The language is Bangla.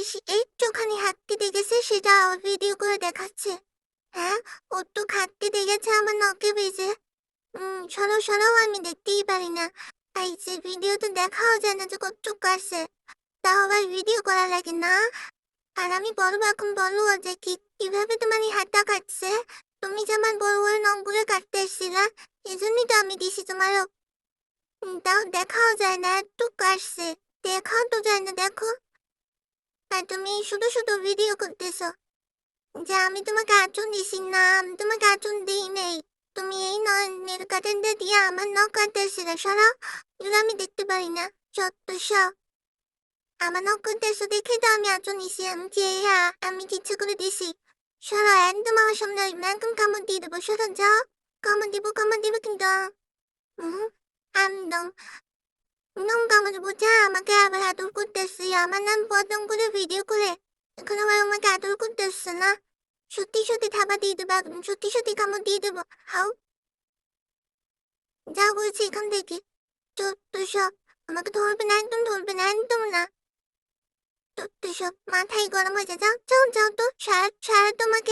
বেশি একটুখানি হাঁটতে দেখেছে সেটা ভিডিও করে দেখাচ্ছে। হ্যাঁ, ও তো হাঁটতে দেখেছে আমার নখে বেজে। সরাও সরাও, আমি দেখতেই পারি না। এই যে ভিডিও তো দেখাও যায় না যে কতটুক কাটছে, তাও আবার ভিডিও করা লাগে না। আর আমি বলবো এখন বলো যে কিভাবে তোমার এই হাতটা কাটছে। তুমি যে আমার বড় বড় নখগুলো কাটতে এসেছিলা, এজন্যই তো আমি দিছি তোমারও। তাও দেখাও যায় না, একটু কাটছে। দেখাও তো যায় না, দেখো। আর তুমি শুধু শুধু ভিডিও করতেছো যে আমি তোমাকে আঁচড় দিছি না, আমি তোমাকে আঁচড় দিই নেই। তুমি এই নেল কাটারটা দিয়ে আমার নখ কাটতেছিলে, সরাও। এগুলো আমি দেখতে পারি না। যত সব আমার নখ কাটতেছো দেখে তো আমি আঁচড় নিছি। আমি যে আমি ইচ্ছে করে দিছি। সরাও, একদম আমার সামনে আসবে না, একদম কামড় দিয়ে দেবো। সরো, যাও। কামড় দিব কিন্তু। হুম, একদম একদম কামড় দেবো। যা, আমাকে আবার আদর করতেছি, আমার নাম বদনাম করে ভিডিও করে এখন আবার আমাকে আদর করতেছে না। সত্যি সত্যি থাবা দিয়ে দেবো, একদম সত্যি সত্যি কামড় দিয়ে দেবো। হাউ, যা বলছি এখান থেকে। চত্ব সব, আমাকে ধরবে না, একদম ধরবে না, একদম না। চত্ব সব মাথায় গরম হয়ে যায়। যাও যাও যাও তো, সারা সারা তোমাকে